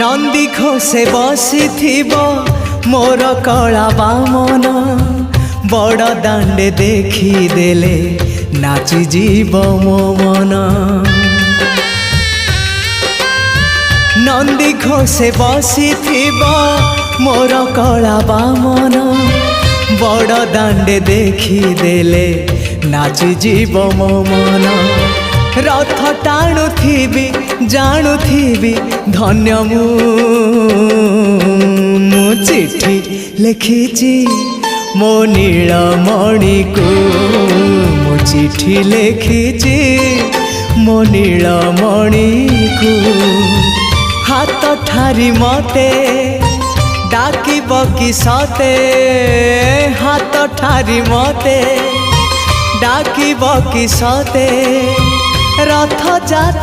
नंदी घोषे बसी मोर कला बामन बड़ दांडे देखी देले नाची जीव मो मन। नंदी घोषे बसी मोर कला बामन बड़ दांडे देखी देले नाची जीव मो मन। रथ टाणुथिबी जाणुथिबी धन्य मु चिट्ठी लिखिची मो नीलमणि को मु चिट्ठी लिखिची मो नीलमणि को। हाथ ठारी मते डाकिब कि सते हाथ ठारी मते डाकिब कि सते रथ जात